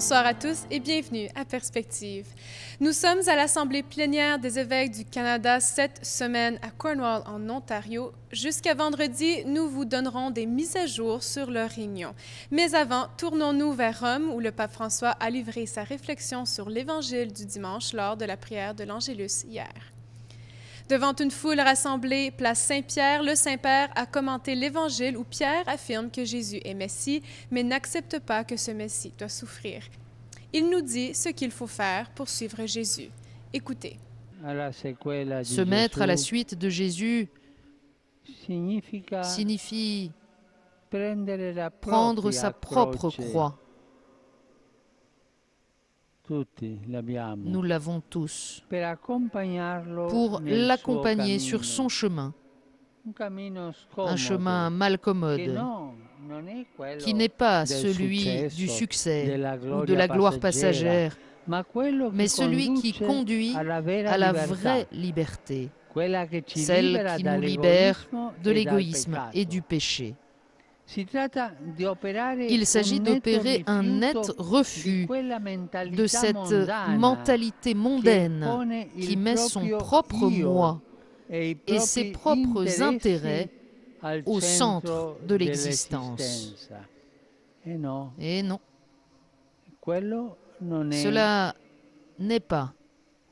Bonsoir à tous et bienvenue à Perspective. Nous sommes à l'Assemblée plénière des évêques du Canada cette semaine à Cornwall, en Ontario. Jusqu'à vendredi, nous vous donnerons des mises à jour sur leur réunion. Mais avant, tournons-nous vers Rome où le pape François a livré sa réflexion sur l'Évangile du dimanche lors de la prière de l'Angélus hier. Devant une foule rassemblée, place Saint-Pierre, le Saint-Père a commenté l'Évangile où Pierre affirme que Jésus est Messie, mais n'accepte pas que ce Messie doit souffrir. Il nous dit ce qu'il faut faire pour suivre Jésus. Écoutez. Se mettre à la suite de Jésus signifie prendre sa propre croix. Nous l'avons tous. Pour l'accompagner sur son chemin, un chemin malcommode, qui n'est pas celui du succès ou de la gloire passagère, mais celui qui conduit à la vraie liberté, celle qui nous libère de l'égoïsme et du péché. Il s'agit d'opérer un net refus de cette mentalité mondaine qui met son propre moi et ses propres intérêts au centre de l'existence. Et non, cela n'est pas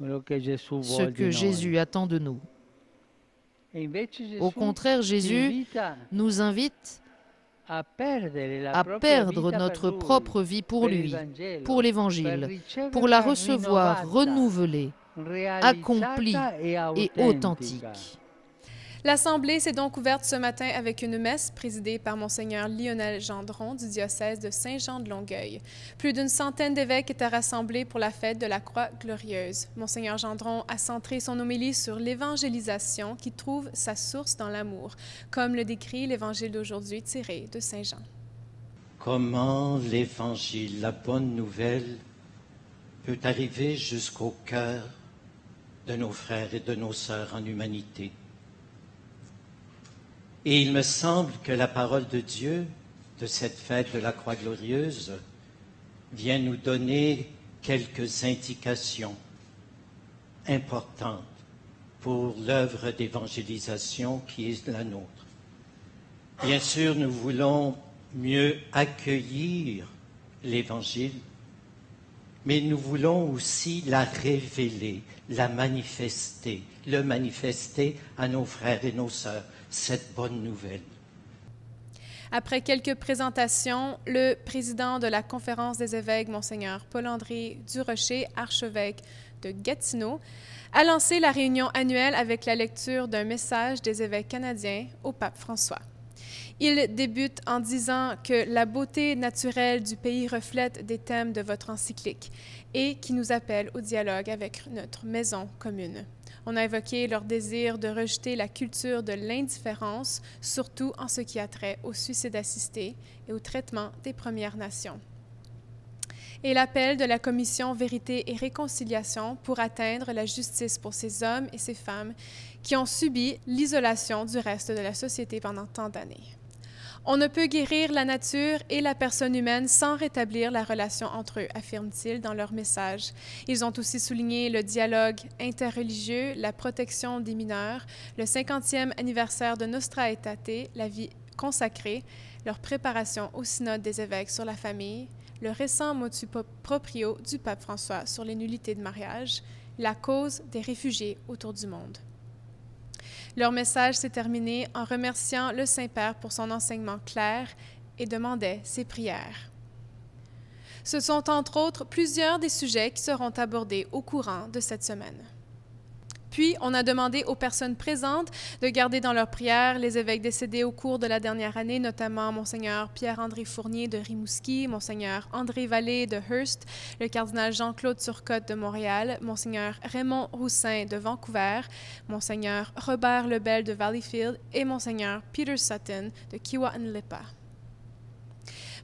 ce que Jésus attend de nous. Au contraire, Jésus nous invite à perdre notre propre vie pour lui, pour l'Évangile, pour la recevoir renouvelée, accomplie et authentique. L'Assemblée s'est donc ouverte ce matin avec une messe présidée par Monseigneur Lionel Gendron du diocèse de Saint-Jean-de-Longueuil. Plus d'une centaine d'évêques étaient rassemblés pour la fête de la Croix glorieuse. Monseigneur Gendron a centré son homélie sur l'évangélisation qui trouve sa source dans l'amour, comme le décrit l'Évangile d'aujourd'hui tiré de Saint Jean. Comment l'Évangile, la bonne nouvelle, peut arriver jusqu'au cœur de nos frères et de nos sœurs en humanité. Et il me semble que la parole de Dieu, de cette fête de la Croix glorieuse, vient nous donner quelques indications importantes pour l'œuvre d'évangélisation qui est la nôtre. Bien sûr, nous voulons mieux accueillir l'Évangile, mais nous voulons aussi la révéler, la manifester, le manifester à nos frères et nos sœurs, cette bonne nouvelle. Après quelques présentations, le président de la Conférence des évêques, Monseigneur Paul-André Durocher, archevêque de Gatineau, a lancé la réunion annuelle avec la lecture d'un message des évêques canadiens au pape François. Il débute en disant que la beauté naturelle du pays reflète des thèmes de votre encyclique et qui nous appelle au dialogue avec notre maison commune. On a évoqué leur désir de rejeter la culture de l'indifférence, surtout en ce qui a trait au suicide assisté et au traitement des Premières Nations. Et l'appel de la Commission Vérité et Réconciliation pour atteindre la justice pour ces hommes et ces femmes qui ont subi l'isolation du reste de la société pendant tant d'années. On ne peut guérir la nature et la personne humaine sans rétablir la relation entre eux, affirment-ils dans leur message. Ils ont aussi souligné le dialogue interreligieux, la protection des mineurs, le 50e anniversaire de Nostra Aetate, la vie consacrée, leur préparation au synode des évêques sur la famille, le récent motu proprio du pape François sur les nullités de mariage, la cause des réfugiés autour du monde. Leur message s'est terminé en remerciant le Saint-Père pour son enseignement clair et demandait ses prières. Ce sont entre autres plusieurs des sujets qui seront abordés au courant de cette semaine. Puis, on a demandé aux personnes présentes de garder dans leurs prières les évêques décédés au cours de la dernière année, notamment Monseigneur Pierre-André Fournier de Rimouski, Monseigneur André Vallée de Hearst, le cardinal Jean-Claude Turcotte de Montréal, Monseigneur Raymond Roussin de Vancouver, Monseigneur Robert Lebel de Valleyfield et Monseigneur Peter Sutton de Kiwa'anlipa.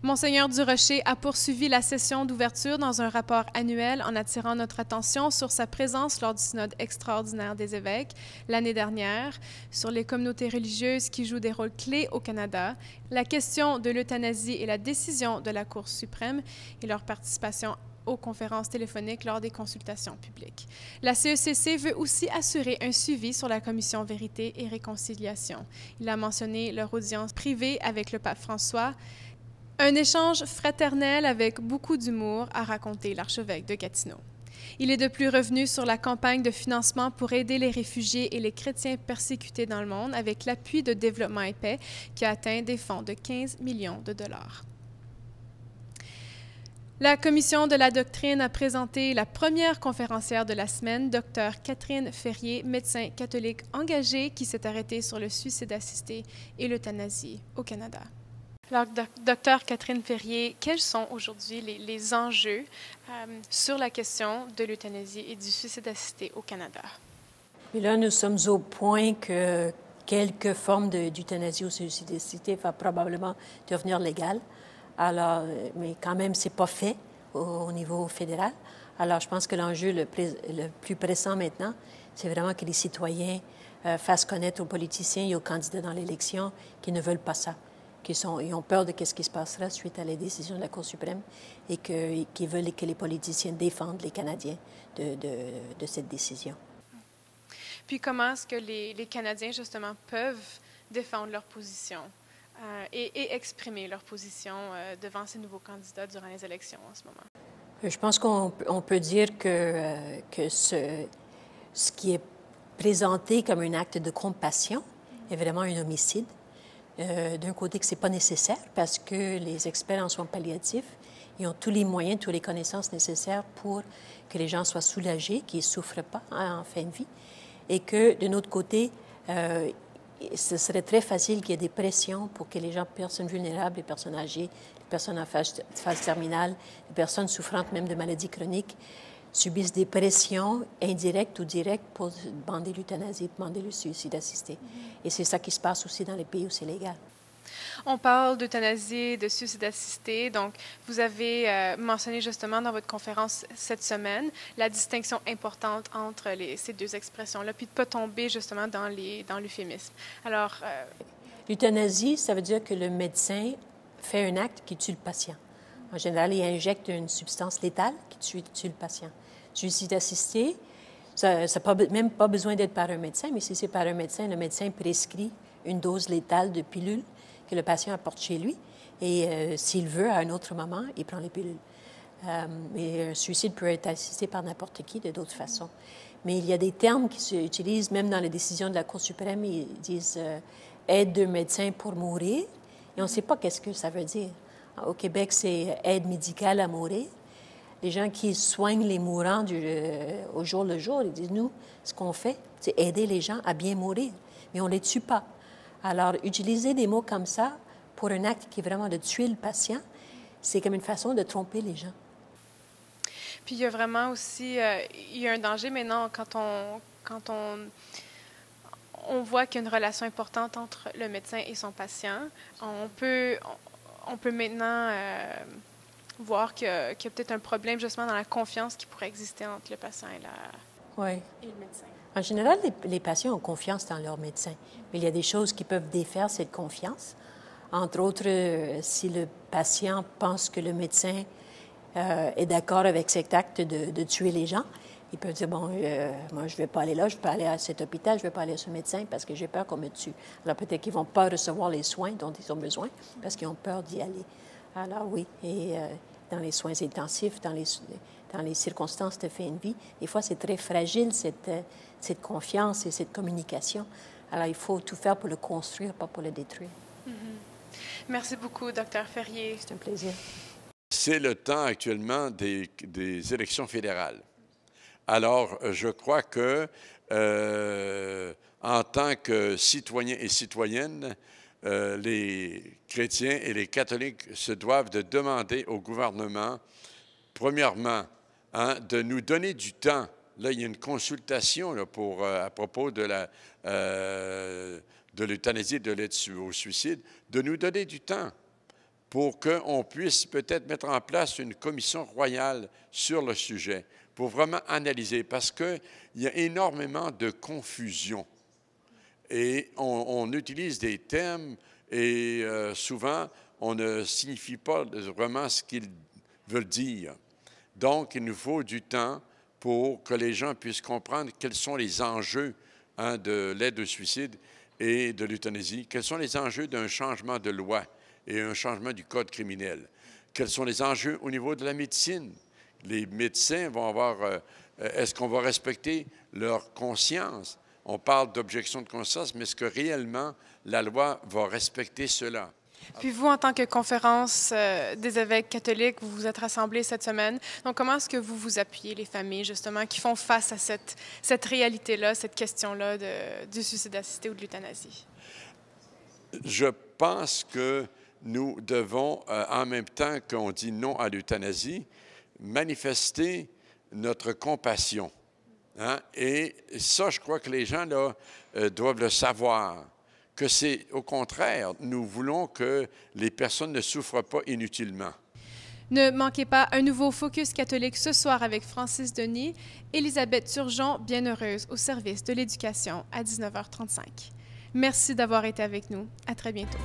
Monseigneur Durocher a poursuivi la session d'ouverture dans un rapport annuel en attirant notre attention sur sa présence lors du synode extraordinaire des évêques l'année dernière, sur les communautés religieuses qui jouent des rôles clés au Canada, la question de l'euthanasie et la décision de la Cour suprême et leur participation aux conférences téléphoniques lors des consultations publiques. La CECC veut aussi assurer un suivi sur la commission Vérité et Réconciliation. Il a mentionné leur audience privée avec le pape François, un échange fraternel avec beaucoup d'humour, a raconté l'archevêque de Gatineau. Il est de plus revenu sur la campagne de financement pour aider les réfugiés et les chrétiens persécutés dans le monde avec l'appui de Développement et Paix qui a atteint des fonds de 15 millions de dollars. La Commission de la doctrine a présenté la première conférencière de la semaine, Dr Catherine Ferrier, médecin catholique engagée qui s'est arrêtée sur le suicide assisté et l'euthanasie au Canada. Alors, Dr Catherine Ferrier, quels sont aujourd'hui les enjeux sur la question de l'euthanasie et du suicide assisté au Canada? Et là, nous sommes au point que quelques formes d'euthanasie ou suicide assisté va probablement devenir légales. Alors, mais quand même, c'est pas fait au niveau fédéral. Alors, je pense que l'enjeu le plus pressant maintenant, c'est vraiment que les citoyens fassent connaître aux politiciens et aux candidats dans l'élection qui ne veulent pas ça, ils ont peur de ce qui se passera suite à la décision de la Cour suprême et qui veulent que les politiciens défendent les Canadiens de cette décision. Puis comment est-ce que les Canadiens, justement, peuvent défendre leur position? Et exprimer leur position devant ces nouveaux candidats durant les élections en ce moment? Je pense qu'on peut dire que ce qui est présenté comme un acte de compassion est vraiment un homicide. D'un côté que ce n'est pas nécessaire parce que les experts en soins palliatifs ils ont tous les moyens, toutes les connaissances nécessaires pour que les gens soient soulagés, qu'ils ne souffrent pas en fin de vie. Et que, d'un autre côté, ce serait très facile qu'il y ait des pressions pour que les personnes vulnérables, les personnes âgées, les personnes en phase terminale, les personnes souffrantes même de maladies chroniques, subissent des pressions indirectes ou directes pour demander l'euthanasie, demander le suicide assisté. Et c'est ça qui se passe aussi dans les pays où c'est légal. On parle d'euthanasie, de suicide assisté. Donc, vous avez mentionné justement dans votre conférence cette semaine la distinction importante entre ces deux expressions-là, puis de ne pas tomber justement dans l'euphémisme. Alors, l'euthanasie, ça veut dire que le médecin fait un acte qui tue le patient. En général, il injecte une substance létale qui tue le patient. Suicide assisté, ça n'a même pas besoin d'être par un médecin, mais si c'est par un médecin, le médecin prescrit une dose létale de pilules que le patient apporte chez lui. Et s'il veut, à un autre moment, il prend les pilules. Mais un suicide peut être assisté par n'importe qui de d'autres façons. Mais il y a des termes qui s'utilisent, même dans les décisions de la Cour suprême, ils disent aide de médecin pour mourir. Et on ne sait pas qu'est-ce que ça veut dire. Au Québec, c'est aide médicale à mourir. Les gens qui soignent les mourants au jour le jour, ils disent, nous, ce qu'on fait, c'est aider les gens à bien mourir. Mais on ne les tue pas. Alors, utiliser des mots comme ça pour un acte qui est vraiment de tuer le patient, c'est comme une façon de tromper les gens. Puis il y a vraiment aussi il y a un danger maintenant quand on voit qu'il y a une relation importante entre le médecin et son patient. On peut maintenant voir qu'il y a peut-être un problème justement dans la confiance qui pourrait exister entre le patient et le médecin. En général, les patients ont confiance dans leur médecin, mais il y a des choses qui peuvent défaire cette confiance. Entre autres, si le patient pense que le médecin est d'accord avec cet acte de tuer les gens, il peut dire, bon, moi, je ne vais pas aller là, je ne vais pas aller à cet hôpital, je ne vais pas aller à ce médecin parce que j'ai peur qu'on me tue. Alors peut-être qu'ils ne vont pas recevoir les soins dont ils ont besoin parce qu'ils ont peur d'y aller. Alors oui, et dans les soins intensifs, dans les circonstances de fin de vie, des fois, c'est très fragile, cette confiance et cette communication. Alors, il faut tout faire pour le construire, pas pour le détruire. Merci beaucoup, Dr Ferrier. C'est un plaisir. C'est le temps actuellement des élections fédérales. Alors, je crois que, en tant que citoyens et citoyennes, les chrétiens et les catholiques se doivent de demander au gouvernement, premièrement, de nous donner du temps. Là, il y a une consultation là, à propos de l'euthanasie et de l'aide au suicide, de nous donner du temps pour qu'on puisse peut-être mettre en place une commission royale sur le sujet, pour vraiment analyser, parce qu'il y a énormément de confusion. Et on utilise des termes et souvent, on ne signifie pas vraiment ce qu'ils veulent dire. Donc, il nous faut du temps pour que les gens puissent comprendre quels sont les enjeux de l'aide au suicide et de l'euthanasie, quels sont les enjeux d'un changement de loi et un changement du code criminel, quels sont les enjeux au niveau de la médecine. Les médecins vont avoir, est-ce qu'on va respecter leur conscience? On parle d'objection de conscience, mais est-ce que réellement la loi va respecter cela? Puis vous, en tant que conférence des évêques catholiques, vous vous êtes rassemblés cette semaine. Donc, comment est-ce que vous vous appuyez les familles, justement, qui font face à cette réalité-là, cette question-là du suicide assisté ou de l'euthanasie? Je pense que nous devons, en même temps qu'on dit non à l'euthanasie, manifester notre compassion. Hein? Et ça, je crois que les gens là, doivent le savoir, que c'est au contraire, nous voulons que les personnes ne souffrent pas inutilement. Ne manquez pas un nouveau Focus catholique ce soir avec Francis Denis, Élisabeth Turgeon, bienheureuse au service de l'éducation à 19h35. Merci d'avoir été avec nous. À très bientôt.